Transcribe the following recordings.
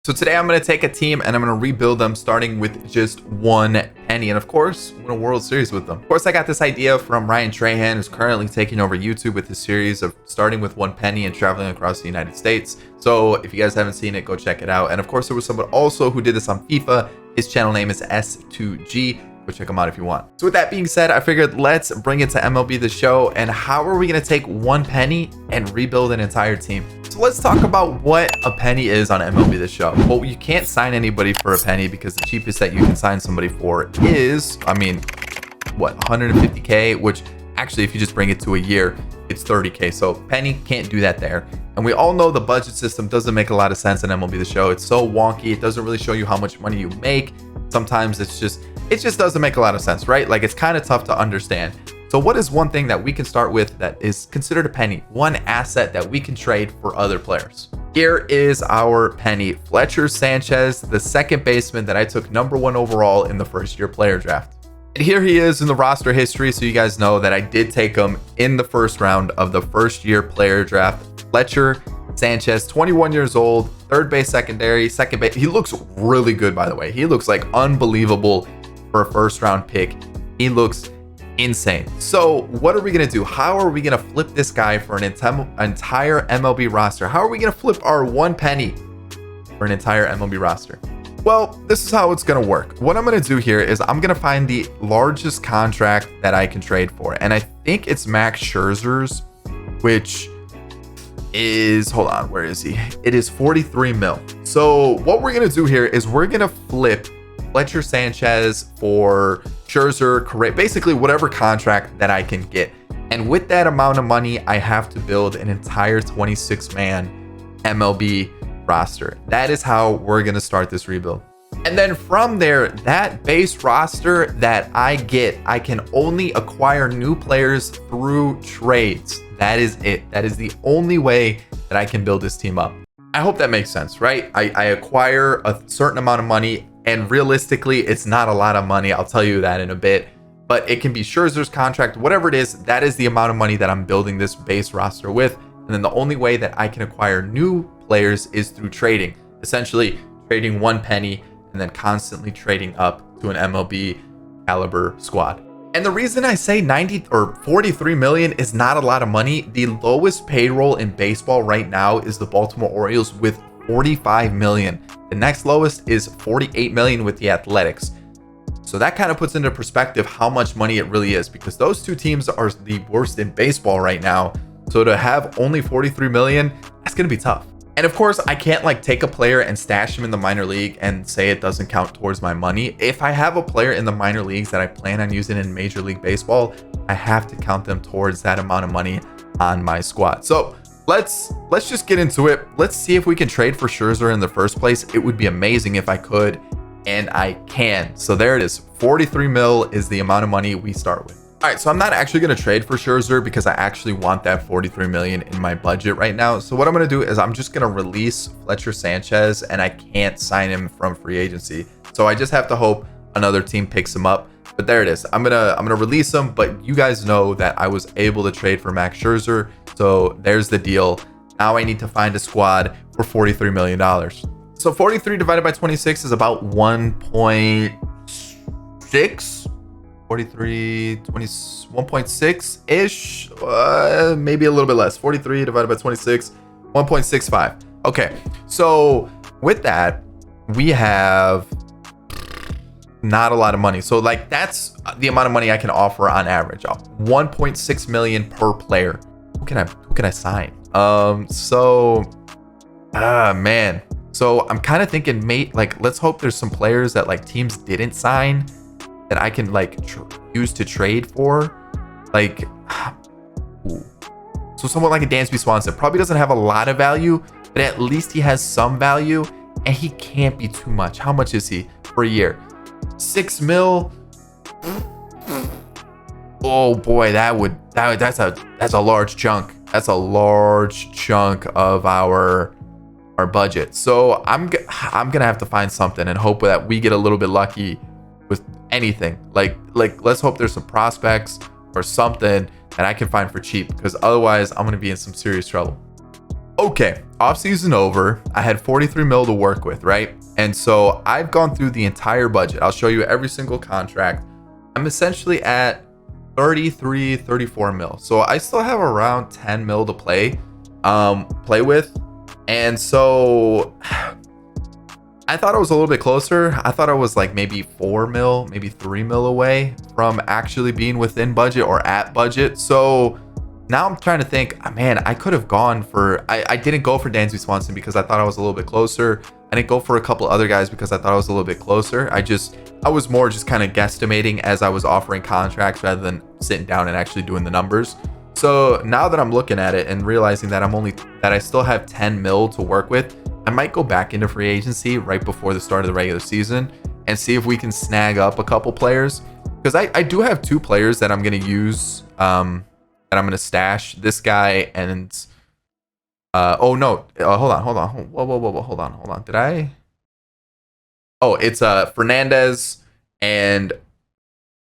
So today I'm going to take a team and I'm going to rebuild them starting with just one penny and of course win a World Series with them. Of course I got this idea from Ryan Trahan, who's currently taking over YouTube with his series of starting with one penny and traveling across the United States. So if you guys haven't seen it, go check it out. And of course there was someone also who did this on FIFA. His channel name is S2G. Go check them out if you want. So with that being said, I figured let's bring it to MLB The Show. And how are we going to take one penny and rebuild an entire team? So let's talk about what a penny is on MLB The Show. Well, you can't sign anybody for a penny because the cheapest that you can sign somebody for is, what, 150K, which actually if you just bring it to a year, it's 30K. So penny can't do that there. And we all know the budget system doesn't make a lot of sense in MLB The Show. It's so wonky. It doesn't really show you how much money you make. Sometimes it just doesn't make a lot of sense, right? Like it's kind of tough to understand. So what is one thing that we can start with that is considered a penny? One asset that we can trade for other players. Here is our penny, Fletcher Sanchez, the second baseman that I took #1 overall in the first year player draft. And here he is in the roster history, so you guys know that I did take him in the first round of the first year player draft. Fletcher Sanchez, 21 years old, third base, secondary, second base. He looks really good, by the way. He looks like unbelievable for a first round pick. He looks insane. So what are we going to do? How are we going to flip this guy for an entire MLB roster? How are we going to flip our one penny for an entire MLB roster? Well, this is how it's going to work. What I'm going to do here is I'm going to find the largest contract that I can trade for. And I think it's Max Scherzer's, which is, hold on, where is he? It is 43 mil. So what we're going to do here is we're going to flip Fletcher Sanchez for Scherzer, basically whatever contract that I can get. And with that amount of money, I have to build an entire 26-man MLB roster. That is how we're going to start this rebuild. And then from there, that base roster that I get, I can only acquire new players through trades. That is it. That is the only way that I can build this team up. I hope that makes sense, right? I acquire a certain amount of money, and realistically, it's not a lot of money. I'll tell you that in a bit, but it can be Scherzer's contract, whatever it is, that is the amount of money that I'm building this base roster with. And then the only way that I can acquire new players is through trading, essentially trading one penny and then constantly trading up to an MLB caliber squad. And the reason I say 90 or 43 million is not a lot of money, the lowest payroll in baseball right now is the Baltimore Orioles with 45 million. The next lowest is 48 million with the Athletics. So that kind of puts into perspective how much money it really is, because those two teams are the worst in baseball right now. So to have only 43 million, that's going to be tough. And of course, I can't like take a player and stash him in the minor league and say it doesn't count towards my money. If I have a player in the minor leagues that I plan on using in Major League Baseball, I have to count them towards that amount of money on my squad. So let's just get into it. Let's see if we can trade for Scherzer in the first place. It would be amazing if I could, and I can. So there it is. 43 mil is the amount of money we start with. All right, so I'm not actually going to trade for Scherzer because I actually want that 43 million in my budget right now. So what I'm going to do is I'm just going to release Fletcher Sanchez, and I can't sign him from free agency. So I just have to hope another team picks him up. But there it is. I'm gonna release him, but you guys know that I was able to trade for Max Scherzer. So there's the deal. Now I need to find a squad for $43 million. So 43 divided by 26 is about 1.6. 43, 20, 1.6-ish, maybe a little bit less. 43 divided by 26, 1.65. Okay, so with that, we have not a lot of money. So like that's the amount of money I can offer on average. 1.6 million per player. Who can I sign? Man. So I'm kind of thinking, let's hope there's some players that like teams didn't sign that I can like use to trade for. Like, so someone like a Dansby Swanson probably doesn't have a lot of value, but at least he has some value, and he can't be too much. How much is he for a year? 6 mil. Oh boy, that's a large chunk. That's a large chunk of our budget. So I'm gonna have to find something and hope that we get a little bit lucky with anything. Like let's hope there's some prospects or something that I can find for cheap, because otherwise I'm gonna be in some serious trouble. Okay, off season over. I had 43 mil to work with, right? And so I've gone through the entire budget. I'll show you every single contract. I'm essentially at 33, 34 mil. So I still have around 10 mil to play with. And so I thought I was a little bit closer. I thought I was like maybe 4 mil, maybe 3 mil away from actually being within budget or at budget. So now I'm trying to think, man, I could have gone for, I didn't go for Dansby Swanson because I thought I was a little bit closer. I didn't go for a couple other guys because I thought I was a little bit closer. I was more just kind of guesstimating as I was offering contracts rather than sitting down and actually doing the numbers. So now that I'm looking at it and realizing that I still have 10 mil to work with, I might go back into free agency right before the start of the regular season and see if we can snag up a couple players. Because I do have 2 players that I'm going to use, that I'm going to stash. This guy and, hold on. Whoa, hold on. Did I? Oh, it's Fernandez and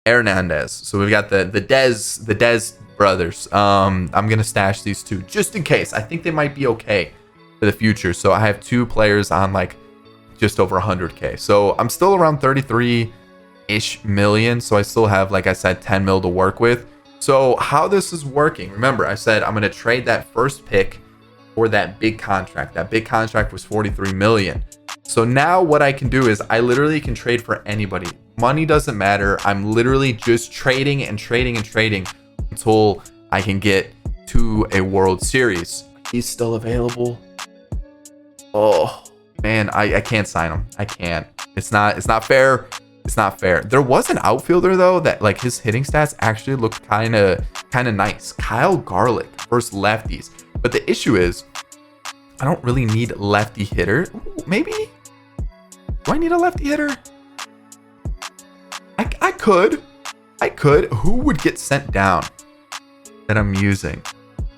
Hernandez. So we've got the Dez brothers. I'm going to stash these 2 just in case. I think they might be okay for the future. So I have 2 players on like just over 100k. So I'm still around 33-ish million. So I still have, like I said, 10 mil to work with. So how this is working, remember I said I'm going to trade that first pick for that big contract. That big contract was 43 million. So now what I can do is I literally can trade for anybody. Money doesn't matter. I'm literally just trading until I can get to a World Series. He's still available. Oh man, I can't sign him. I can't. It's not fair. It's not fair. There was an outfielder though that like his hitting stats actually looked kind of nice. Kyle Garlick versus lefties. But the issue is I don't really need lefty hitter. Ooh, maybe. Do I need a lefty hitter? I could. Who would get sent down that I'm using?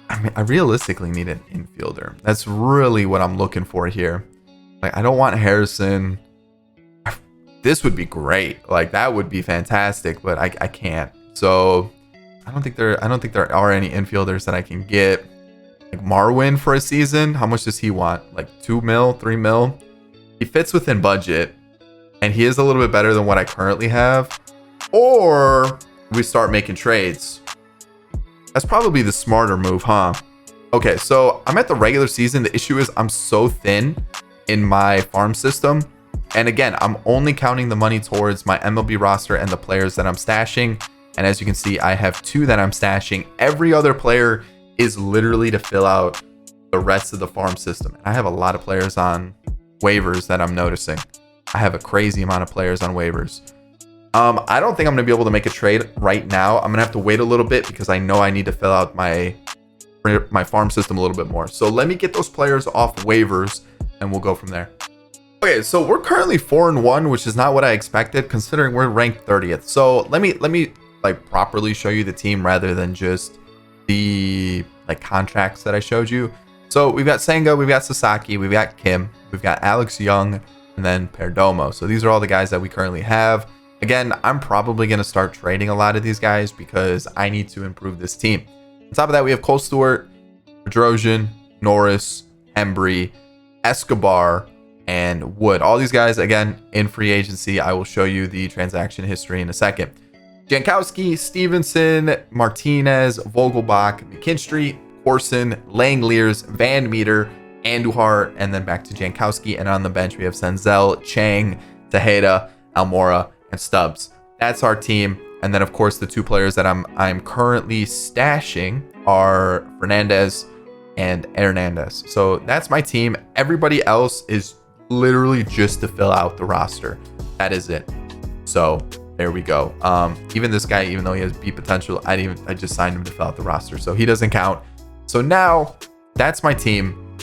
I mean, I realistically need an infielder. That's really what I'm looking for here. Like, I don't want Harrison. This would be great. Like, that would be fantastic, but I can't. So I don't think there are any infielders that I can get. Like Marwin for a season. How much does he want? Like 2 mil, 3 mil? He fits within budget, and he is a little bit better than what I currently have. Or we start making trades. That's probably the smarter move, huh? Okay, so I'm at the regular season. The issue is I'm so thin in my farm system. And again, I'm only counting the money towards my MLB roster and the players that I'm stashing. And as you can see, I have 2 that I'm stashing. Every other player is literally to fill out the rest of the farm system. And I have a lot of players on waivers that I'm noticing. I have a crazy amount of players on waivers. I don't think I'm going to be able to make a trade right now. I'm going to have to wait a little bit because I know I need to fill out my farm system a little bit more. So let me get those players off waivers and we'll go from there. Okay, so we're currently 4-1, which is not what I expected considering we're ranked 30th. So let me like properly show you the team rather than just the like contracts that I showed you. So we've got Senga, we've got Sasaki, we've got Kim, we've got Alex Young, and then Perdomo. So these are all the guys that we currently have. Again, I'm probably going to start trading a lot of these guys because I need to improve this team. On top of that, we have Cole Stewart, Pedrosian, Norris, Embry, Escobar, and Wood. All these guys, again, in free agency. I will show you the transaction history in a second. Jankowski, Stevenson, Martinez, Vogelbach, McKinstry, Corson, Langeliers, Van Meter, Andujar, and then back to Jankowski. And on the bench, we have Senzel, Chang, Tejeda, Almora, and Stubbs. That's our team. And then, of course, the 2 players that I'm currently stashing are Fernandez and Hernandez. So that's my team. Everybody else is literally just to fill out the roster. That is it. So there we go. Even this guy, even though he has B potential, I just signed him to fill out the roster, so he doesn't count. So now that's my team.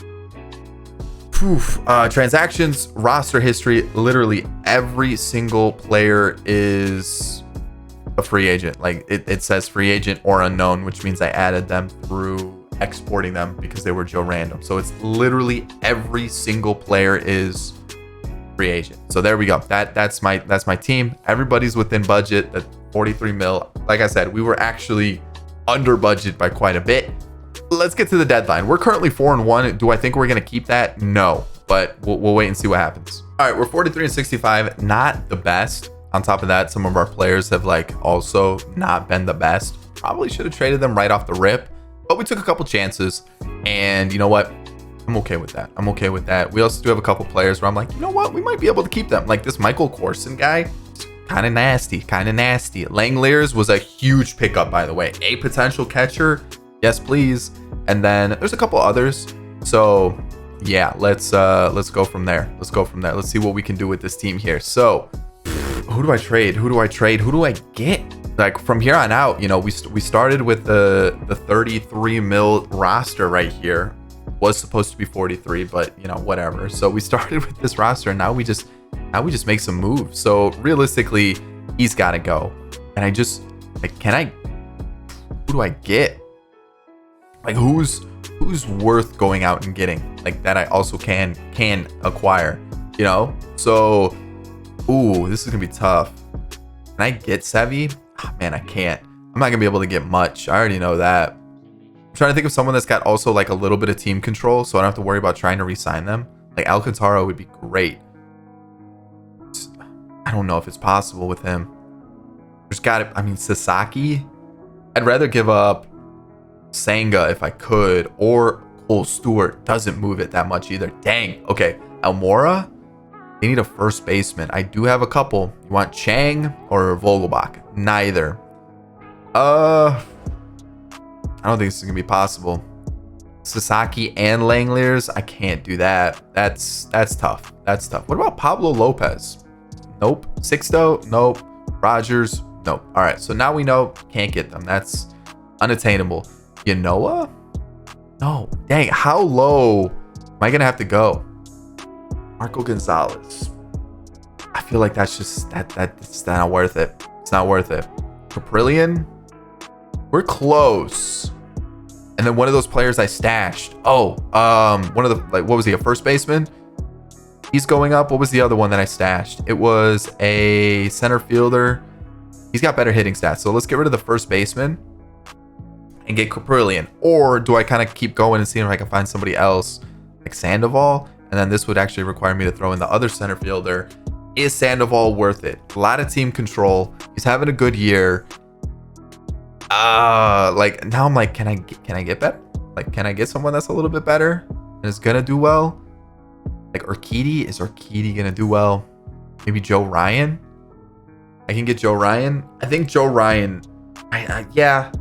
Transactions, roster history, literally every single player is a free agent. Like it says free agent or unknown, which means I added them through exporting them because they were Joe Random. So it's literally every single player is free agent. So there we go. That's my team. Everybody's within budget. That 43 mil. Like I said, we were actually under budget by quite a bit. let's get to the deadline. We're currently 4-1. Do I think we're going to keep that? No, but we'll wait and see what happens. All right, we're 43-65. Not the best. On top of that, some of our players have like also not been the best. Probably should have traded them right off the rip, but we took a couple chances, and you know what? I'm okay with that. I'm okay with that. We also do have a couple players where I'm like, you know what? We might be able to keep them. Like this Michael Corson guy, kind of nasty, kind of nasty. Langoliers was a huge pickup, by the way. A potential catcher, yes please. And then there's a couple others. So yeah, let's go from there. Let's go from there. Let's see what we can do with this team here. So who do I trade? Who do I trade? Who do I get? Like from here on out, you know, we started with the 33 mil roster right here. Was supposed to be 43, but you know, whatever. So we started with this roster, and now we just make some moves. So realistically, he's got to go. And I just like, who do I get? Like who's worth going out and getting, like that I also can acquire, you know? So ooh, this is gonna be tough. Can I get Sevy? Oh, man, I can't. I'm not gonna be able to get much. I already know that. I'm trying to think of someone that's got also like a little bit of team control, so I don't have to worry about trying to re-sign them. Like Alcantara would be great. I don't know if it's possible with him. There's got to, I mean, Sasaki. I'd rather give up Senga if I could, or Cole Stewart doesn't move it that much either. Dang. Okay, Almora. They need a first baseman. I do have a couple. You want Chang or Vogelbach? Neither. I don't think this is gonna be possible. Sasaki and Langoliers, I can't do that. That's tough. That's tough. What about Pablo Lopez? Nope. Sixto? Nope. Rogers? Nope. All right. So now we know can't get them. That's unattainable. Yanoa? No. Dang. How low am I gonna have to go? Marco Gonzalez. I feel like that's just that's not worth it. It's not worth it. Caprillion. We're close. And then one of those players I stashed. Oh, one of the, like, what was he, a first baseman? He's going up. What was the other one that I stashed? It was a center fielder. He's got better hitting stats. So let's get rid of the first baseman and get Caprillion. Or do I kind of keep going and see if I can find somebody else like Sandoval? And then this would actually require me to throw in the other center fielder. Is Sandoval worth it? A lot of team control. He's having a good year. Like now I'm like, can I get better? Like, can I get someone that's a little bit better and is gonna do well? Like Urquidy, is Urquidy gonna do well? Maybe Joe Ryan. I can get Joe Ryan. I think Joe Ryan. Yeah.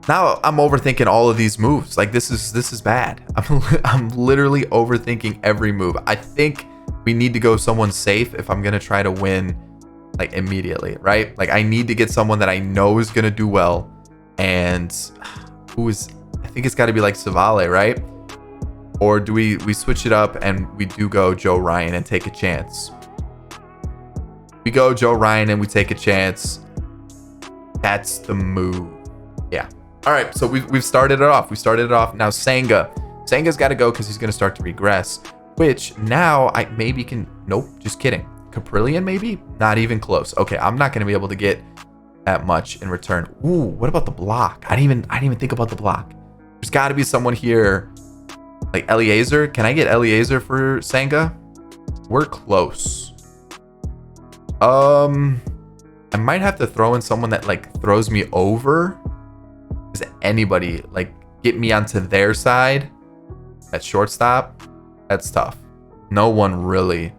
Now I'm overthinking all of these moves. Like this is bad. I'm literally overthinking every move. I think we need to go someone safe if I'm gonna try to win. Like immediately, right? Like I need to get someone that I know is gonna do well, and I think it's got to be like Savale, right? Or do we switch it up and we do go Joe Ryan and take a chance? We go Joe Ryan and we take a chance. That's the move. Yeah. All right. So we've started it off. We started it off. Now Sanga's got to go because he's gonna start to regress. Which now I maybe can. Nope. Just kidding. Caprillion maybe? Not even close. Okay, I'm not gonna be able to get that much in return. Ooh, what about the block? I didn't even think about the block. There's got to be someone here, like Eliezer. Can I get Eliezer for Senga? We're close. I might have to throw in someone that like throws me over. Is anybody like get me onto their side at shortstop? That's tough. No one really.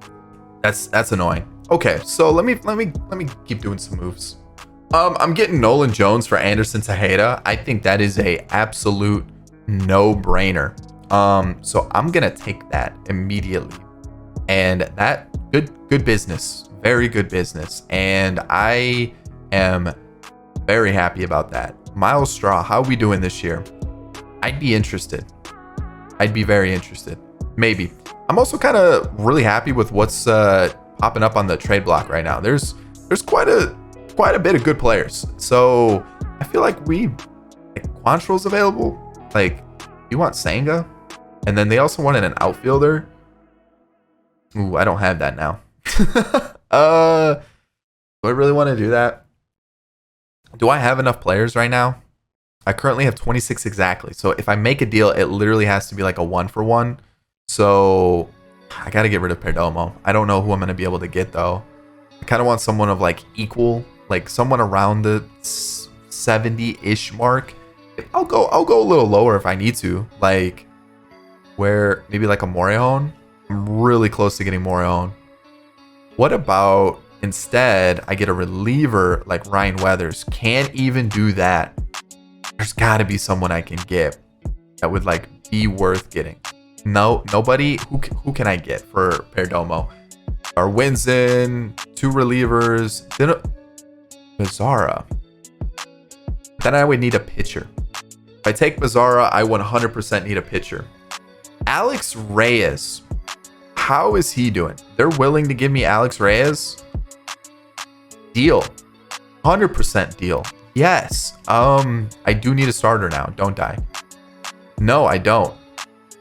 That's annoying. Okay, so let me keep doing some moves. I'm getting Nolan Jones for Anderson Tejeda. I think that is a absolute no-brainer. So I'm gonna take that immediately, and that good business, very good business, and I am very happy about that. Miles Straw, how are we doing this year? I'd be interested. I'd be very interested. Maybe. I'm also kind of really happy with what's popping up on the trade block right now. There's quite a bit of good players. So I feel like Quantrill's available. Like, you want Senga? And then they also wanted an outfielder. Ooh, I don't have that now. Do I really want to do that? Do I have enough players right now? I currently have 26 exactly. So if I make a deal, it literally has to be like a 1-for-1. So I got to get rid of Perdomo. I don't know who I'm going to be able to get though. I kind of want someone of like equal, like someone around the 70-ish mark. I'll go a little lower if I need to. Like where maybe like a Morejon. I'm really close to getting Morejon. What about instead I get a reliever like Ryan Weathers? Can't even do that. There's got to be someone I can get that would like be worth getting. No, nobody. Who can I get for Perdomo? Our wins in 2 relievers. Then Mazzara. Then I would need a pitcher. If I take Mazzara, I 100% need a pitcher. Alex Reyes. How is he doing? They're willing to give me Alex Reyes? Deal. 100% deal. Yes. I do need a starter now, don't I? No, I don't.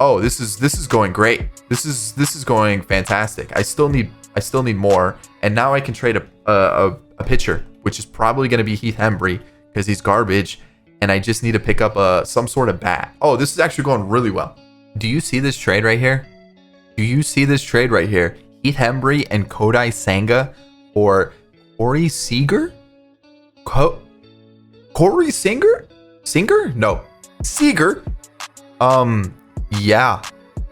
Oh, this is going great. This is going fantastic. I still need more, and now I can trade a pitcher, which is probably going to be Heath Hembry because he's garbage, and I just need to pick up some sort of bat. Oh, this is actually going really well. Do you see this trade right here? Do you see this trade right here? Heath Hembry and Kodai Senga for Corey Seager? Corey Singer? Singer? No. Seager? Yeah.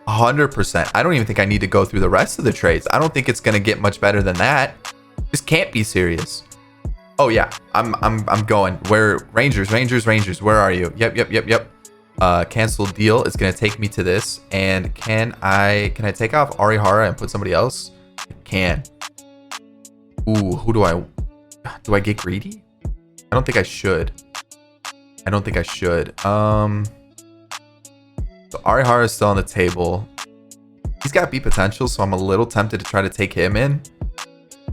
100%. I don't even think I need to go through the rest of the trades. I don't think it's going to get much better than that. This can't be serious. Oh yeah. I'm going. Where Rangers, where are you? Yep. Cancel deal. It's going to take me to this. And can I take off Arihara and put somebody else? I can. Ooh, who do I get greedy? I don't think I should. So Arihara is still on the table. He's got B potential, so I'm a little tempted to try to take him in.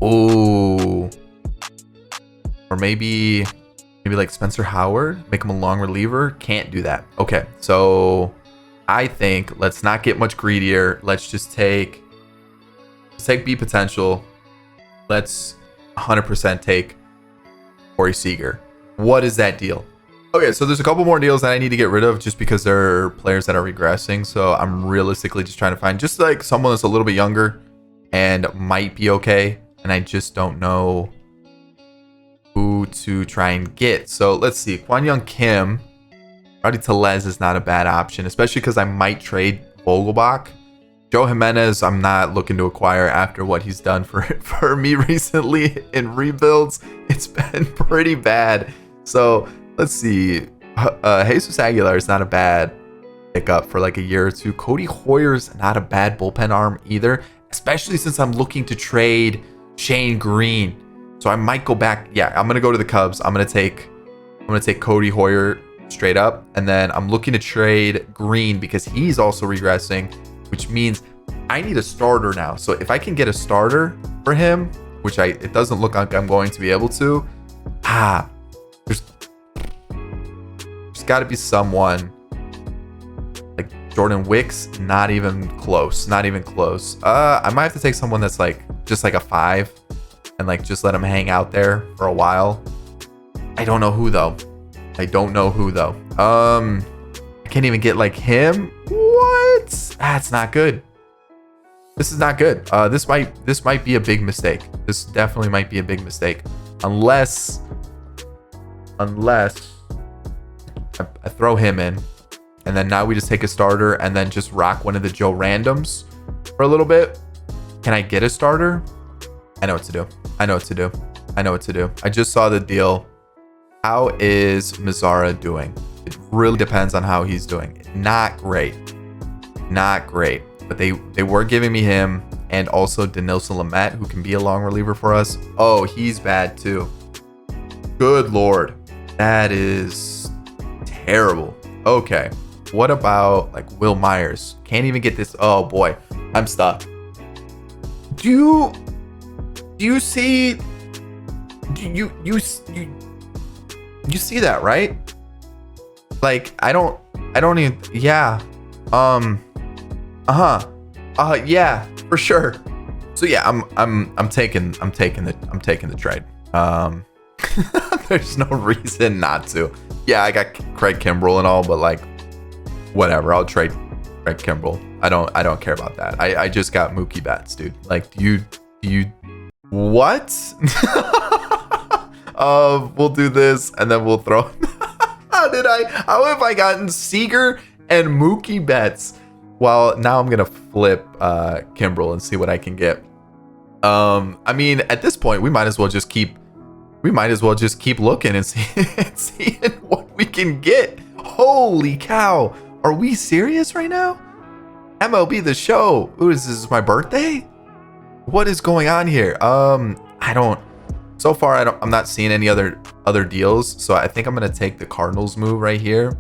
Ooh. Or maybe like Spencer Howard, make him a long reliever. Can't do that. Okay, so I think let's not get much greedier. Let's just take B potential. Let's 100% take Corey Seager. What is that deal? Okay, so there's a couple more deals that I need to get rid of just because they're players that are regressing. So I'm realistically just trying to find just like someone that's a little bit younger and might be okay. And I just don't know who to try and get. So let's see. Kwon Young Kim. Rowdy Tellez is not a bad option, especially because I might trade Vogelbach. Joe Jimenez, I'm not looking to acquire after what he's done for me recently in rebuilds. It's been pretty bad. So let's see. Jesus Aguilar is not a bad pickup for like a year or two. Cody Hoyer's not a bad bullpen arm either, especially since I'm looking to trade Shane Green. So I might go back. Yeah, I'm gonna go to the Cubs. I'm gonna take Cody Hoyer straight up, and then I'm looking to trade Green because he's also regressing, which means I need a starter now. So if I can get a starter for him, which it doesn't look like I'm going to be able to. There's got to be someone like Jordan Wicks. Not even close. I might have to take someone that's like just like a 5 and like just let him hang out there for a while. I don't know who though. I can't even get like him. What? That's not good. This is not good. This might be a big mistake. This definitely might be a big mistake. Unless I throw him in, and then now we just take a starter and then just rock one of the Joe randoms for a little bit. Can I get a starter? I know what to do. I just saw the deal. How is Mazzara doing? It really depends on how he's doing. Not great. But they were giving me him and also Denilson Lamet, who can be a long reliever for us. Oh, he's bad too. Good Lord. That is terrible. Okay. What about like Will Myers? Can't even get this. Oh boy. I'm stuck. Do you see you see that, right? Like I don't even. Yeah. Yeah, for sure. So yeah, I'm taking the trade. There's no reason not to. Yeah, I got Craig Kimbrell and all, but like, whatever. I'll trade Craig Kimbrell. I don't care about that. I just got Mookie Betts, dude. Like, do you what? We'll do this and then we'll throw. How have I gotten Seager and Mookie Betts? Well, now I'm gonna flip Kimbrell and see what I can get. I mean, at this point, we might as well just keep looking and seeing what we can get. Holy cow! Are we serious right now? MLB The Show. Ooh, is this my birthday? What is going on here? So far, I'm not seeing any other deals. So I think I'm gonna take the Cardinals move right here.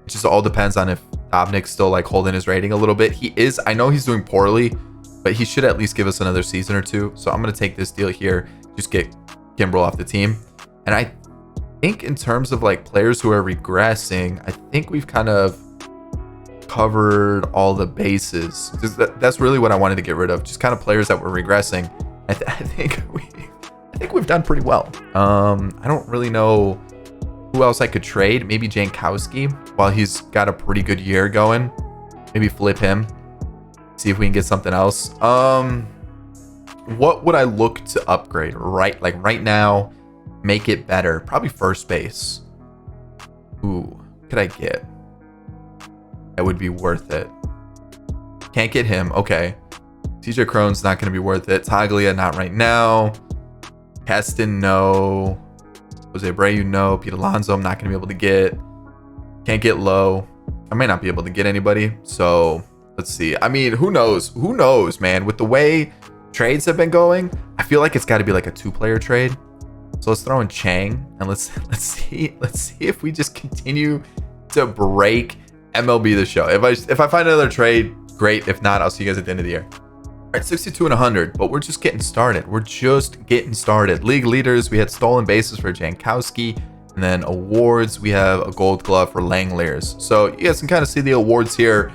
It just all depends on if Dobnik's still like holding his rating a little bit. He is. I know he's doing poorly, but he should at least give us another season or two. So I'm gonna take this deal here. Just get Kimbrell off the team. And I think in terms of like players who are regressing, I think we've kind of covered all the bases. That's really what I wanted to get rid of. Just kind of players that were regressing. I think we've done pretty well. I don't really know who else I could trade. Maybe Jankowski while he's got a pretty good year going. Maybe flip him. See if we can get something else. What would I look to upgrade right now? Make it better. Probably first base. Ooh, what could I get? That would be worth it. Can't get him. Okay. TJ Crone's not going to be worth it. Taglia, not right now. Keston, no. Jose Abreu, no. Pete Alonso, I'm not going to be able to get. Can't get Low. I might not be able to get anybody. So let's see. I mean, who knows? Who knows, man? With the way trades have been going, I feel like it's got to be like a 2-player trade. So let's throw in Chang and let's see if we just continue to break MLB The Show. If I find another trade, great. If not, I'll see you guys at the end of the year. All right, 62 and 100, but we're just getting started. League leaders, we had stolen bases for Jankowski, and then awards, we have a gold glove for Langeliers. So you guys can kind of see the awards here.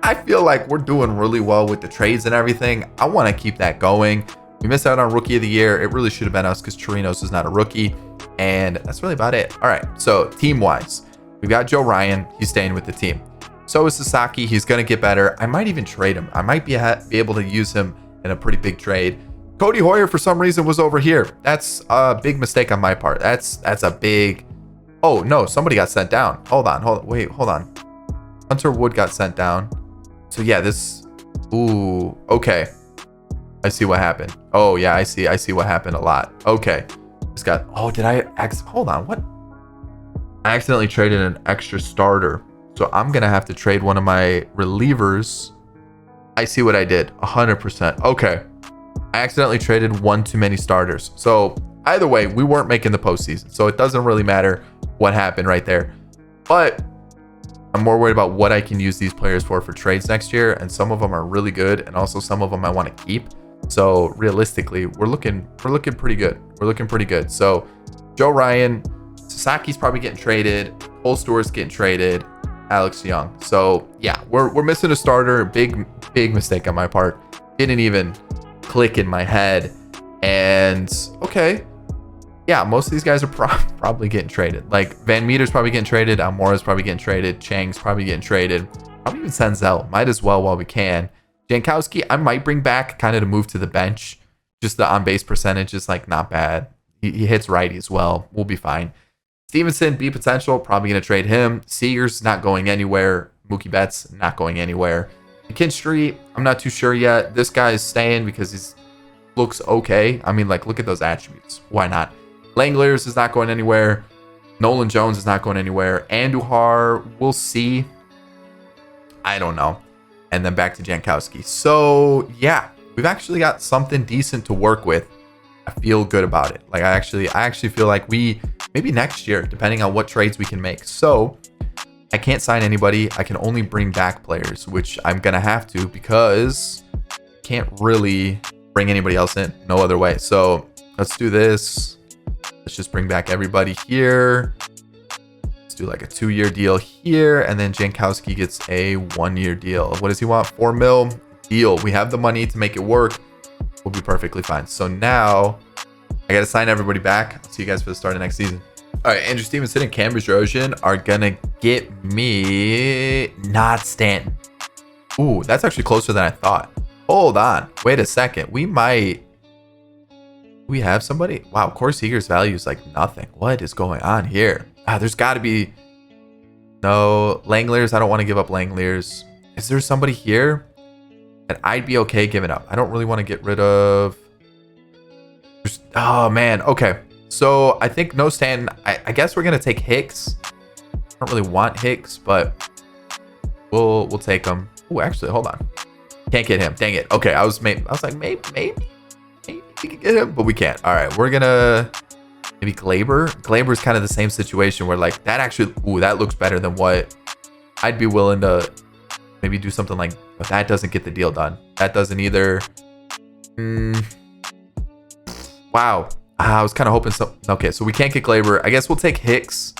I feel like we're doing really well with the trades and everything. I want to keep that going. We missed out on Rookie of the Year. It really should have been us because Chirinos is not a rookie. And that's really about it. All right, so team-wise, we've got Joe Ryan. He's staying with the team. So is Sasaki. He's going to get better. I might even trade him. I might be able to use him in a pretty big trade. Cody Hoyer, for some reason, was over here. That's a big mistake on my part. That's a big... Oh, no, somebody got sent down. Hold on. Hunter Wood got sent down. So, yeah, this... Ooh, okay. I see what happened. Oh, yeah, I see what happened a lot. Okay. Just got... Oh, did I... Hold on, what? I accidentally traded an extra starter. So I'm going to have to trade one of my relievers. I see what I did. 100%. Okay. I accidentally traded one too many starters. So either way, we weren't making the postseason. So it doesn't really matter what happened right there. But I'm more worried about what I can use these players for trades next year. And some of them are really good. And also some of them I want to keep. So realistically, we're looking pretty good. We're looking pretty good. So Joe Ryan, Sasaki's probably getting traded. Cole Stewart's getting traded. Alex Young. So yeah, we're missing a starter. Big mistake on my part. Didn't even click in my head. And okay, yeah, most of these guys are probably getting traded. Like Van Meter's probably getting traded. Almora's probably getting traded. Chang's probably getting traded. Probably even Senzel. Might as well while we can. Jankowski, I might bring back kind of to move to the bench. Just the on base percentage is like not bad. He hits righty as well. We'll be fine. Stevenson, B potential, probably going to trade him. Seager's not going anywhere. Mookie Betts, not going anywhere. McKinstry, I'm not too sure yet. This guy is staying because he looks okay. I mean, like, look at those attributes. Why not? Langeliers is not going anywhere. Nolan Jones is not going anywhere. Andujar, we'll see. I don't know. And then back to Jankowski. So, yeah, we've actually got something decent to work with. I feel good about it. Like, I actually feel like maybe next year, depending on what trades we can make. So I can't sign anybody. I can only bring back players, which I'm going to have to because I can't really bring anybody else in. No other way. So let's do this. Let's just bring back everybody here. Let's do like a 2-year deal here. And then Jankowski gets a 1-year deal. What does he want? $4 million deal. We have the money to make it work. We'll be perfectly fine. So now I got to sign everybody back. I'll see you guys for the start of next season. All right, Andrew Stevenson and Cambridge Ocean are going to get me not Stanton. Ooh, that's actually closer than I thought. Hold on. Wait a second. We might... We have somebody? Wow, Corey Seager's value is like nothing. What is going on here? There's got to be... No, Langoliers. I don't want to give up Langoliers. Is there somebody here that I'd be okay giving up? I don't really want to get rid of... Oh, man. Okay. So, I think no Stanton. I guess we're going to take Hicks. I don't really want Hicks, but we'll take him. Oh, actually, hold on. Can't get him. Dang it. Okay, I was like, maybe we could get him, but we can't. All right, we're gonna maybe Glaber. Glaber's kind of the same situation where like that actually, ooh, that looks better than what I'd be willing to maybe do something like. But that doesn't get the deal done. That doesn't either. Wow. I was kind of hoping so. Okay, so we can't get Glaber. I guess we'll take Hicks.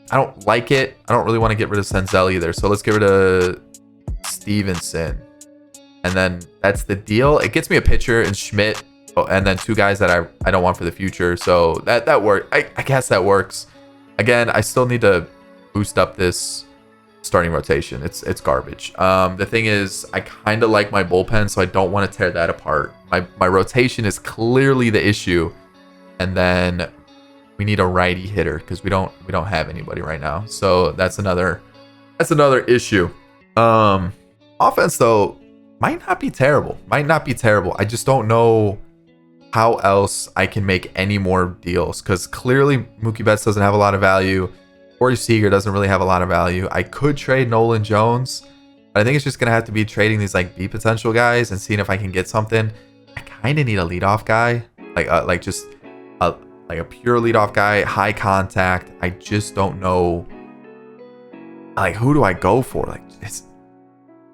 I don't like it. I don't really want to get rid of Senzel either. So let's get rid of Stevenson. And then that's the deal. It gets me a pitcher and Schmidt. Oh, and then two guys that I don't want for the future. So that works. I guess that works. Again, I still need to boost up this starting rotation. It's garbage. The thing is, I kind of like my bullpen, so I don't want to tear that apart. My rotation is clearly the issue. And then we need a righty hitter because we don't have anybody right now. So that's another issue. Offense though might not be terrible. I just don't know how else I can make any more deals because clearly Mookie Betts doesn't have a lot of value. Corey Seager doesn't really have a lot of value. I could trade Nolan Jones, but I think it's just gonna have to be trading these like B potential guys and seeing if I can get something. I kind of need a leadoff guy, like just a pure leadoff guy, high contact. I just don't know. Like, who do I go for? Like, it's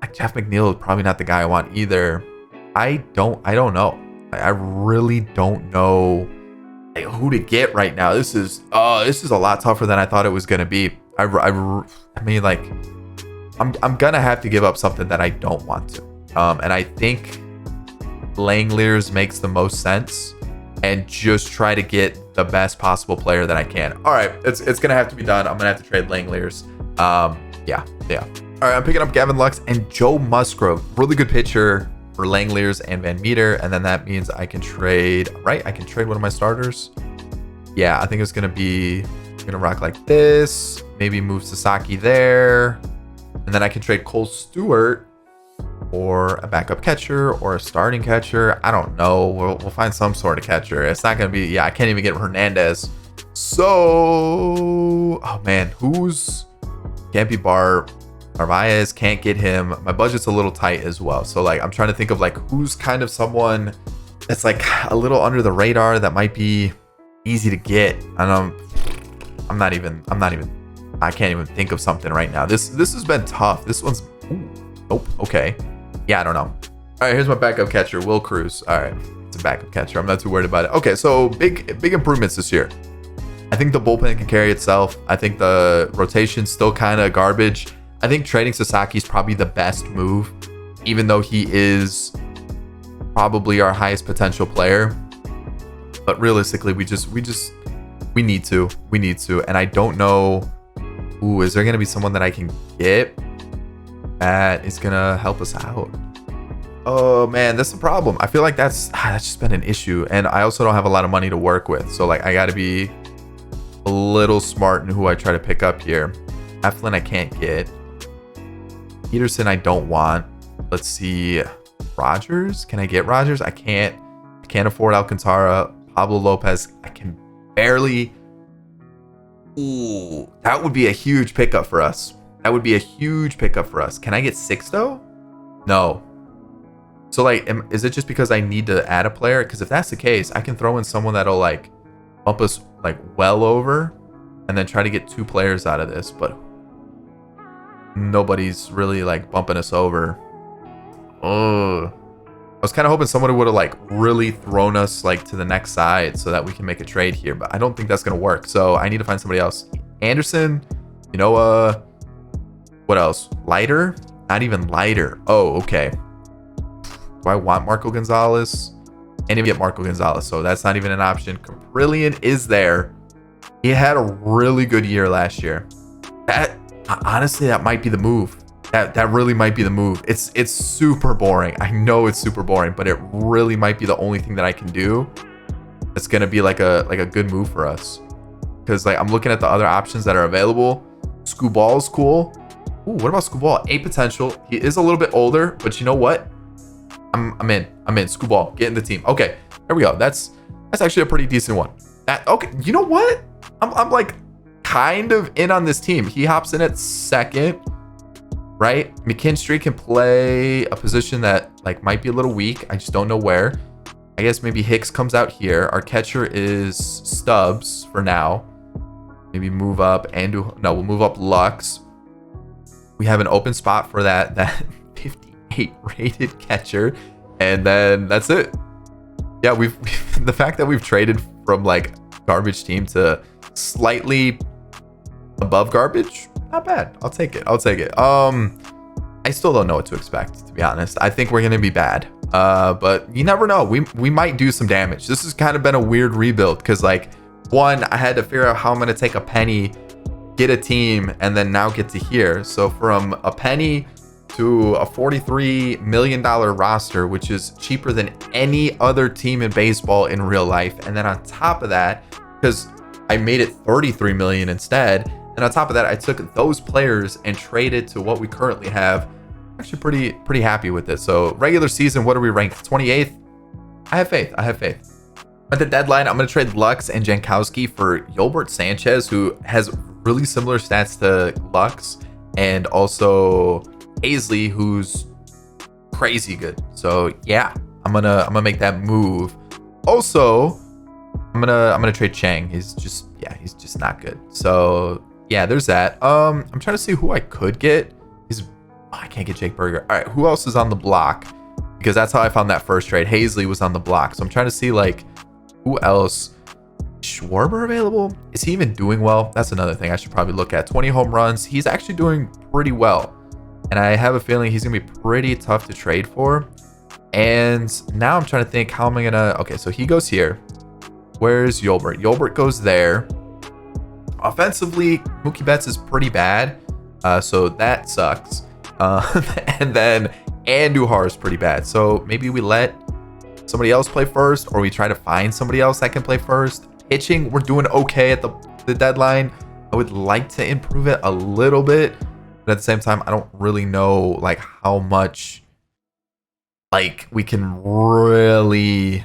like Jeff McNeil is probably not the guy I want either. I don't know. I really don't know who to get right now. This is a lot tougher than I thought it was gonna be. I mean, like, I'm gonna have to give up something that I don't want to. And I think Langoliers makes the most sense, and just try to get the best possible player that I can. All right, it's gonna have to be done. I'm gonna have to trade Langoliers. Yeah. All right, I'm picking up Gavin Lux and Joe Musgrove. Really good pitcher for Langoliers and Van Meter, and then that means I can trade. Right, I can trade one of my starters. Yeah, I think it's gonna rock like this. Maybe move Sasaki there, and then I can trade Cole Stewart or a backup catcher or a starting catcher. I don't know. We'll find some sort of catcher. It's not gonna be. Yeah, I can't even get Hernandez. So, oh man, can't be Narvaez, can't get him. My budget's a little tight as well. So like, I'm trying to think of like who's kind of someone that's like a little under the radar that might be easy to get. And I can't even think of something right now. This has been tough. This one's, nope. Okay. Yeah, I don't know. All right, here's my backup catcher, Will Cruz. All right, it's a backup catcher. I'm not too worried about it. Okay, so big improvements this year. I think the bullpen can carry itself. I think the rotation's still kind of garbage. I think trading Sasaki is probably the best move, even though he is probably our highest potential player. But realistically, we need to. And I don't know. Ooh, is there gonna be someone that I can get that is gonna help us out? Oh man, that's the problem. I feel like that's just been an issue, and I also don't have a lot of money to work with. So like, I got to be a little smart in who I try to pick up here. Eflin I can't get. Peterson I don't want. Let's see. Rogers, can I get Rogers? I can't afford Alcantara. Pablo Lopez, I can barely. Ooh, that would be a huge pickup for us. Can I get Sixto? No. So like, is it just because I need to add a player? Because if that's the case, I can throw in someone that'll like bump us like well over, and then try to get two players out of this. But nobody's really like bumping us over. Oh, I was kind of hoping someone would have like really thrown us like to the next side so that we can make a trade here, but I don't think that's gonna work. So I need to find somebody else. Anderson, what else? Lighter? Not even Lighter. Oh, okay. Do I want Marco Gonzalez? And even get Marco Gonzalez, so that's not even an option. Caprillion is there. He had a really good year last year. That honestly, that might be the move. That really might be the move. It's super boring. I know it's super boring, but it really might be the only thing that I can do that's gonna be like a good move for us. Because like I'm looking at the other options that are available. Scooball is cool. Ooh, what about Scooball? A potential. He is a little bit older, but you know what? I'm in. Scooball, get in the team. Okay, there we go. That's actually a pretty decent one. Okay, you know what? I'm like kind of in on this team. He hops in at second, right? McKinstry can play a position that like might be a little weak. I just don't know where. I guess maybe Hicks comes out here. Our catcher is Stubbs for now. Maybe move up we'll move up Lux. We have an open spot for that 58 rated catcher, and then that's it. Yeah, we've the fact that we've traded from like garbage team to slightly above garbage, not bad. I'll take it. I still don't know what to expect, to be honest. I think we're gonna be bad, but you never know. We might do some damage. This has kind of been a weird rebuild because like one, I had to figure out how I'm gonna take a penny, get a team, and then now get to here. So from a penny to a $43 million roster, which is cheaper than any other team in baseball in real life. And then on top of that, because I made it 33 million instead, and on top of that, I took those players and traded to what we currently have. Actually pretty happy with it. So regular season, what are we ranked? 28th. I have faith. At the deadline, I'm going to trade Lux and Jankowski for Yolbert Sanchez, who has really similar stats to Lux, and also Hazley, who's crazy good. So yeah, I'm gonna make that move. Also, I'm gonna trade Chang. He's just not good. So yeah, there's that. I'm trying to see who I could get. I can't get Jake Berger. All right, who else is on the block? Because that's how I found that first trade. Hazley was on the block. So I'm trying to see like who else. Schwarber available? Is he even doing well? That's another thing I should probably look at. 20 home runs. He's actually doing pretty well. And I have a feeling he's going to be pretty tough to trade for. And now I'm trying to think, how am I going to... Okay, so he goes here. Where's Yolbert? Yolbert goes there. Offensively, Mookie Betts is pretty bad. So that sucks. And then Andujar is pretty bad. So maybe we let somebody else play first, or we try to find somebody else that can play first. Pitching, we're doing okay at the deadline. I would like to improve it a little bit, but at the same time, I don't really know like how much like we can really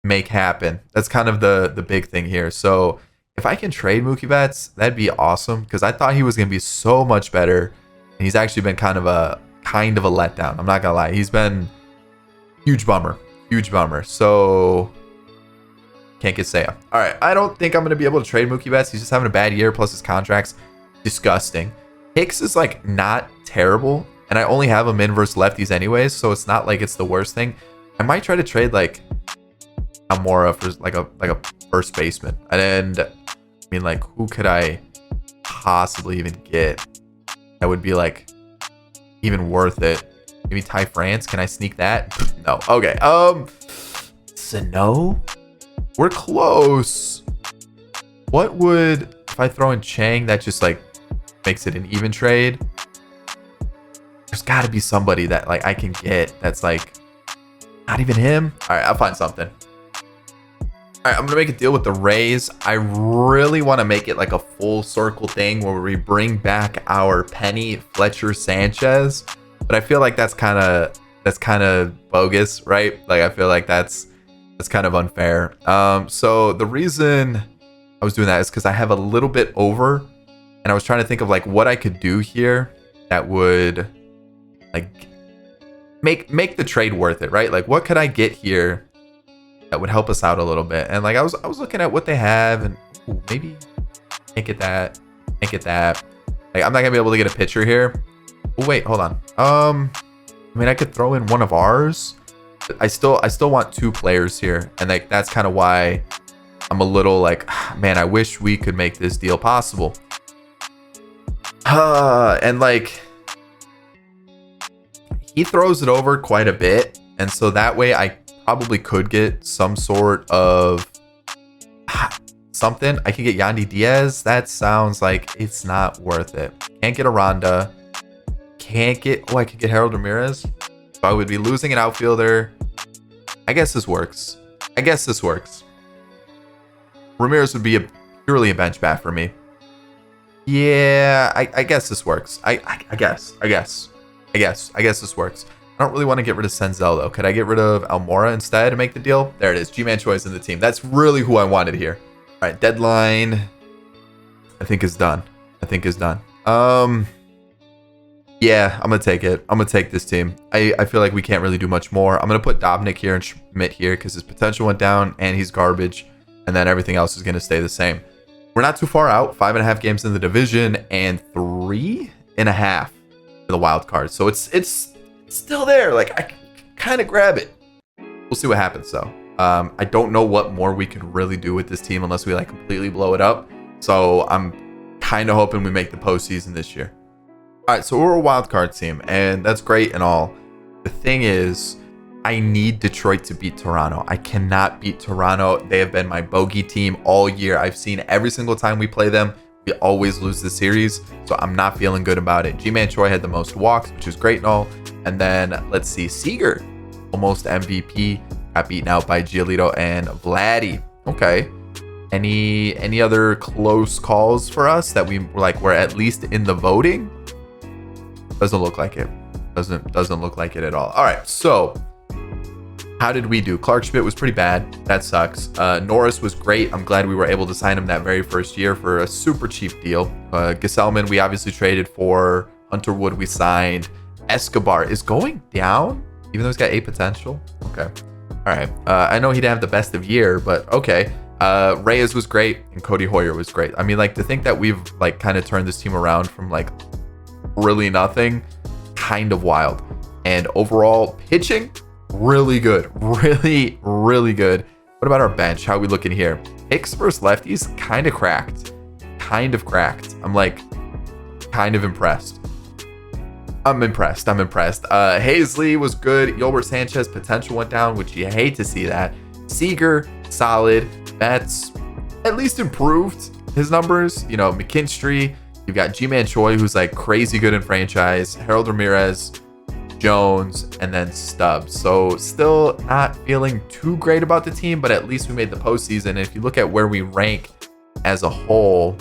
make happen. That's kind of the big thing here. So if I can trade Mookie Betts, that'd be awesome, because I thought he was gonna be so much better, and he's actually been kind of a letdown. I'm not gonna lie, he's been huge bummer. So can't get Seiya. All right, I don't think I'm gonna be able to trade Mookie Betts. He's just having a bad year, plus his contract's disgusting. Hicks is like not terrible, and I only have him in versus lefties anyways, so it's not like it's the worst thing. I might try to trade like Amora for like a first baseman, and I mean, like, who could I possibly even get that would be like even worth it? Maybe Ty France. Can I sneak that? No. Okay. Sano? We're close. What would, if I throw in Chang, that just like makes it an even trade? There's got to be somebody that like I can get that's like not even him. All right, I'll find something. All right, I'm gonna make a deal with the Rays. I really want to make it like a full circle thing where we bring back our Penny Fletcher Sanchez, but I feel like that's kind of bogus, right? Like I feel like that's kind of unfair. So the reason I was doing that is because I have a little bit over, and I was trying to think of like what I could do here that would like make the trade worth it, right? Like what could I get here that would help us out a little bit? And like I was looking at what they have, and ooh, maybe can't get that. Like I'm not gonna be able to get a pitcher here. Oh wait, hold on. I mean, I could throw in one of ours. But I still want two players here, and like that's kind of why I'm a little like, man, I wish we could make this deal possible. And like he throws it over quite a bit, and so that way I probably could get some sort of something. I can get Yandy Diaz. That sounds like it's not worth it. Can't get a Ronda. Can't get... Oh, I could get Harold Ramirez. So I would be losing an outfielder. I guess this works. I guess this works. Ramirez would be purely a bench bat for me. Yeah, I guess this works. I guess this works. I don't really want to get rid of Senzel though. Could I get rid of Almora instead to make the deal? There it is. G-Man Choi's in the team. That's really who I wanted here. All right, deadline. I think is done. Yeah, I'm gonna take it. I'm gonna take this team. I feel like we can't really do much more. I'm gonna put Dobnik here and Schmidt here because his potential went down and he's garbage, and then everything else is gonna stay the same. We're not too far out. 5.5 games in the division and 3.5 for the wild card. So it's still there. Like I can kind of grab it. We'll see what happens though. I don't know what more we could really do with this team unless we like completely blow it up. So I'm kind of hoping we make the postseason this year. All right, so we're a wild card team, and that's great and all. The thing is, I need Detroit to beat Toronto. I cannot beat Toronto. They have been my bogey team all year. I've seen every single time we play them, we always lose the series, so I'm not feeling good about it. G-Man Choi had the most walks, which is great and all. And then, let's see, Seager, almost MVP, got beaten out by Giolito and Vladdy. Okay. Any other close calls for us that we're at least in the voting? Doesn't look like it. Doesn't look like it at all. All right, so how did we do? Clark Schmidt was pretty bad. That sucks. Norris was great. I'm glad we were able to sign him that very first year for a super cheap deal. Gesellman, we obviously traded for. Hunter Wood, we signed. Escobar is going down, even though he's got A potential. Okay. All right. I know he didn't have the best of year, but okay. Reyes was great, and Cody Hoyer was great. I mean, like, to think that we've, like, kind of turned this team around from, like, really nothing, kind of wild. And overall, pitching, really good. Really, really good. What about our bench? How are we looking here? Hicks versus lefties, kind of cracked. I'm, like, kind of impressed. I'm impressed. Hazley was good. Yolbert Sanchez, potential went down, which you hate to see that. Seager, solid. Betts, at least improved his numbers. You know, McKinstry, you've got G-Man Choi, who's like crazy good in franchise. Harold Ramirez, Jones, and then Stubbs. So still not feeling too great about the team, but at least we made the postseason. And if you look at where we rank as a whole,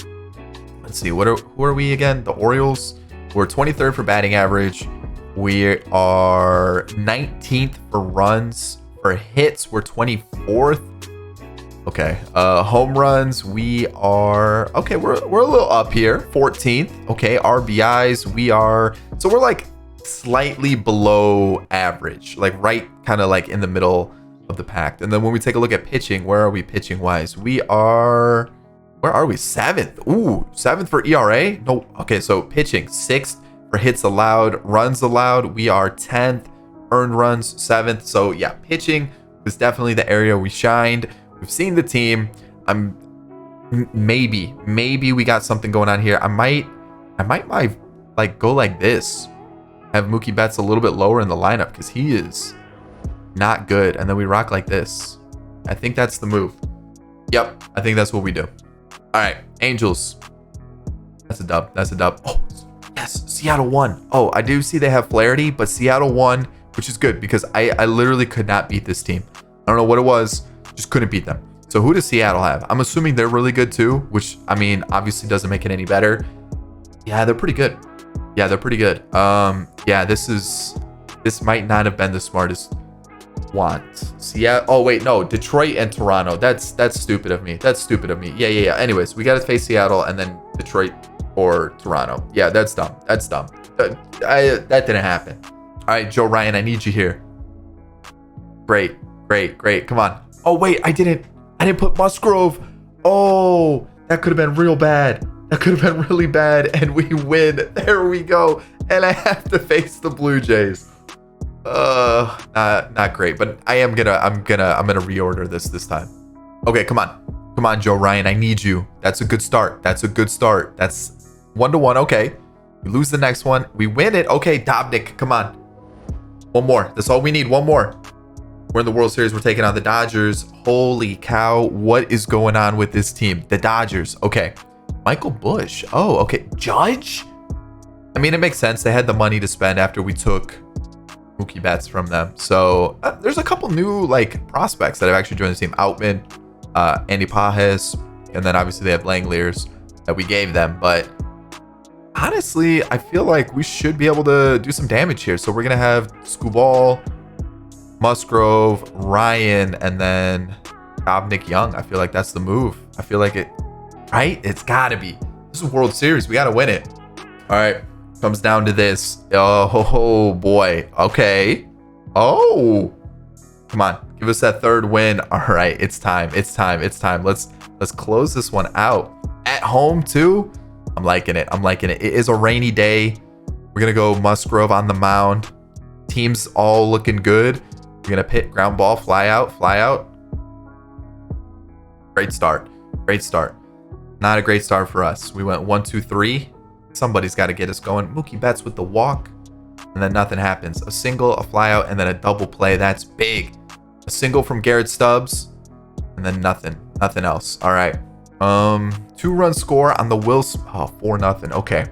let's see, who are we again? The Orioles. We're 23rd for batting average. We are 19th for runs. For hits, we're 24th. Okay, home runs, we are, okay, we're a little up here, 14th. Okay, RBIs, so we're like slightly below average, like right kind of like in the middle of the pack. And then when we take a look at pitching, where are we pitching wise? Where are we? 7th. Ooh, 7th for ERA? No, okay, so pitching, 6th for hits allowed, runs allowed. We are 10th, earned runs, 7th. So yeah, pitching was definitely the area we shined. We've seen the team. Maybe we got something going on here. I might like go like this. Have Mookie Betts a little bit lower in the lineup because he is not good. And then we rock like this. I think that's the move. Yep, I think that's what we do. All right, Angels. That's a dub. Oh, yes, Seattle won. Oh, I do see they have Flaherty, but Seattle won, which is good because I literally could not beat this team. I don't know what it was. Just couldn't beat them. So who does Seattle have? I'm assuming they're really good too, which I mean obviously doesn't make it any better. Yeah, they're pretty good. Yeah, this might not have been the smartest want. Seattle. Oh wait, no, Detroit and Toronto. That's stupid of me. Yeah. Anyways, we gotta face Seattle and then Detroit or Toronto. Yeah, that's dumb. That didn't happen. All right, Joe Ryan, I need you here. Great. Come on. Oh wait, I didn't put Musgrove. Oh, that could have been real bad. That could have been really bad, and we win. There we go. And I have to face the Blue Jays. Not great, but I'm gonna reorder this time. Okay, come on, Joe Ryan, I need you. That's a good start. That's 1-1. Okay, we lose the next one. We win it. Okay, Dobnik, come on. One more. That's all we need. One more. We're in the World Series. We're taking on the Dodgers. Holy cow. What is going on with this team? The Dodgers. Okay. Michael Bush. Oh, okay. Judge? I mean, it makes sense. They had the money to spend after we took Mookie Betts from them. So there's a couple new like prospects that have actually joined the team. Outman, Andy Pajes, and then obviously they have Langeliers that we gave them. But honestly, I feel like we should be able to do some damage here. So we're going to have Skubal, Musgrove, Ryan, and then Nick Young. I feel like that's the move. I feel like it, right? It's got to be. This is World Series. We got to win it. All right. Comes down to this. Oh, boy. Okay. Oh. Come on. Give us that third win. All right. It's time. It's time. It's time. Let's close this one out. At home, too. I'm liking it. I'm liking it. It is a rainy day. We're going to go Musgrove on the mound. Team's all looking good. We're going to pit ground ball, fly out, fly out. Great start. Great start. Not a great start for us. We went 1, 2, 3. Somebody's got to get us going. Mookie Betts with the walk. And then nothing happens. A single, a fly out, and then a double play. That's big. A single from Garrett Stubbs. And then nothing. Nothing else. All right. 2-run score on the Wilson. Oh, 4-0. Okay.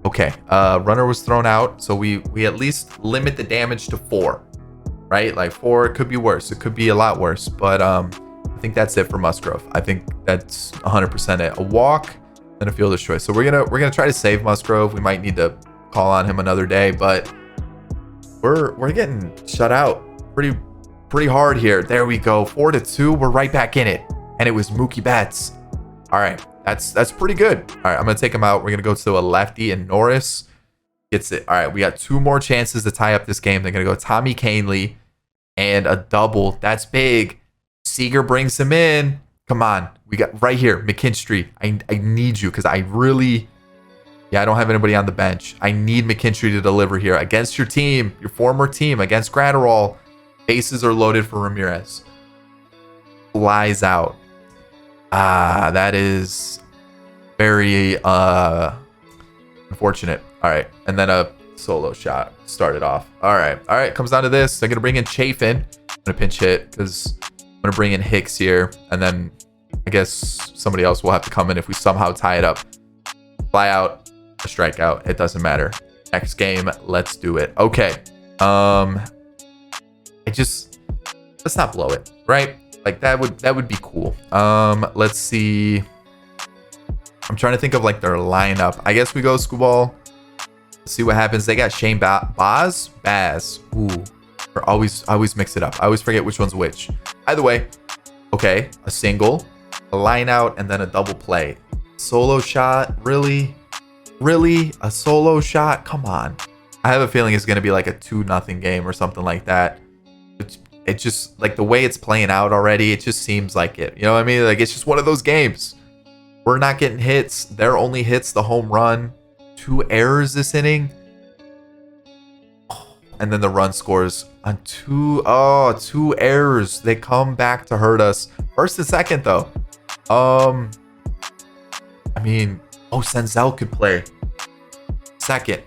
Okay. Runner was thrown out. So we at least limit the damage to 4. Right? Like 4, it could be worse. It could be a lot worse. But I think that's it for Musgrove. I think that's 100% it. A walk and a fielder's choice. So we're gonna try to save Musgrove. We might need to call on him another day, but we're getting shut out pretty hard here. There we go. 4-2. We're right back in it. And it was Mookie Betts. All right. That's pretty good. All right, I'm gonna take him out. We're gonna go to a lefty, and Norris gets it. All right, we got 2 more chances to tie up this game. They're gonna go Tommy Kahnle and a double. That's big. Seager brings him in. Come on. We got right here, McKinstry. I need you because I don't have anybody on the bench. I need McKinstry to deliver here against your team, your former team, against Gratterall. Bases are loaded for Ramirez. Flies out. That is very unfortunate. All right, and then a solo shot started off. All right. Comes down to this. They're gonna bring in Chafin. I'm gonna pinch hit because I'm gonna bring in Hicks here, and then I guess somebody else will have to come in if we somehow tie it up. Fly out, a strikeout. It doesn't matter. Next game, let's do it. Okay. Let's not blow it, right? Like that would be cool. Let's see. I'm trying to think of like their lineup. I guess we go Skubal. See what happens. They got Shane Baz. Ooh. Or always mix it up. I always forget which one's which. Either way, okay, a single, a line out, and then a double play. Solo shot, really? A solo shot? Come on. I have a feeling it's gonna be like a 2-0 game or something like that. It just like the way it's playing out already, it just seems like it. You know what I mean? Like it's just one of those games. We're not getting hits. Their only hits the home run. 2 errors this inning. And then the run scores on 2 errors. They come back to hurt us. First and second though. I mean, Senzel could play second.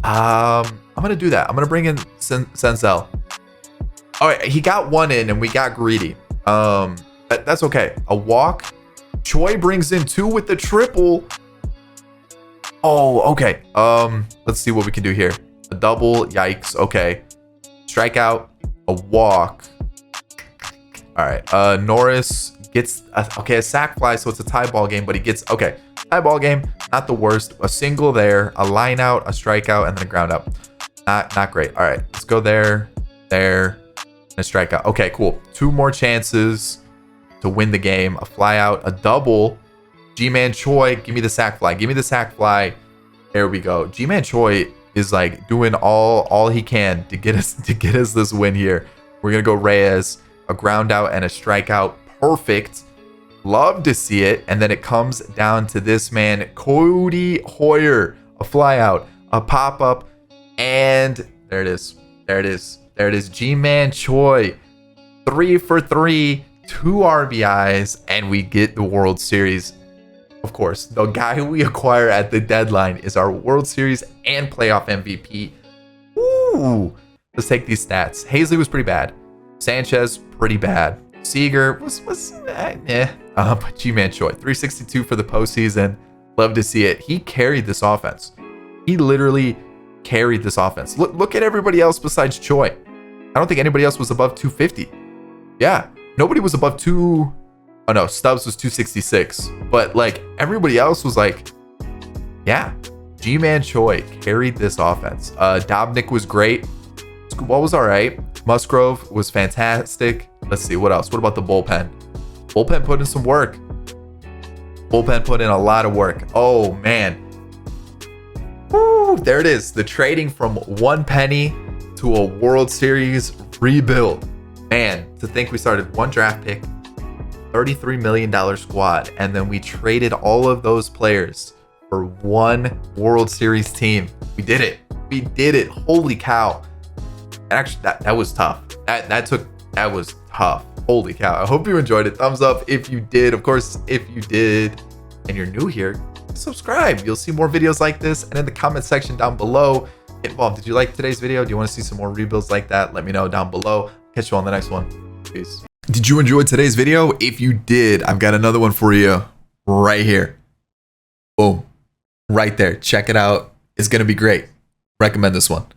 I'm gonna do that. I'm gonna bring in Senzel. All right, he got 1 in and we got greedy. That's okay. A walk. Choi brings in 2 with the triple. Oh, okay. Let's see what we can do here. A double. Yikes. Okay. Strikeout. A walk. All right. Norris gets a sac fly, so it's a tie ball game, but he gets tie ball game. Not the worst. A single there, a line out, a strikeout, and then a ground up. Not great. All right. Let's go there, and a strikeout. Okay, cool. 2 more chances to win the game. A fly out, a double. G-Man Choi, give me the sac fly. Give me the sac fly. There we go. G-Man Choi is like doing all he can to get us this win here. We're gonna go Reyes, a ground out and a strikeout. Perfect. Love to see it. And then it comes down to this man, Cody Hoyer. A fly out, a pop up, and there it is. G-Man Choi. 3 for 3, 2 RBIs, and we get the World Series. Of course, the guy we acquire at the deadline is our World Series and playoff MVP. Ooh. Let's take these stats. Hazley was pretty bad. Sanchez, pretty bad. Seager but G-Man Choi, 362 for the postseason. Love to see it. He carried this offense. He literally carried this offense. Look at everybody else besides Choi. I don't think anybody else was above 250. Yeah, nobody was above oh no, Stubbs was 266. But like everybody else was like, yeah, G-Man Choi carried this offense. Dobnik was great. Scooball was all right. Musgrove was fantastic. Let's see, what else? What about the bullpen? Bullpen put in some work. Bullpen put in a lot of work. Oh, man. Woo, there it is. The trading from one penny to a World Series rebuild. Man, to think we started one draft pick, $33 million squad, and then we traded all of those players for one World Series team. We did it. We did it. Holy cow. Actually, that was tough. That was tough. Holy cow. I hope you enjoyed it. Thumbs up if you did. Of course, if you did and you're new here, subscribe. You'll see more videos like this. And in the comment section down below, get involved. Did you like today's video? Do you want to see some more rebuilds like that? Let me know down below. Catch you on the next one. Peace. Did you enjoy today's video? If you did, I've got another one for you right here. Boom. Right there. Check it out. It's going to be great. Recommend this one.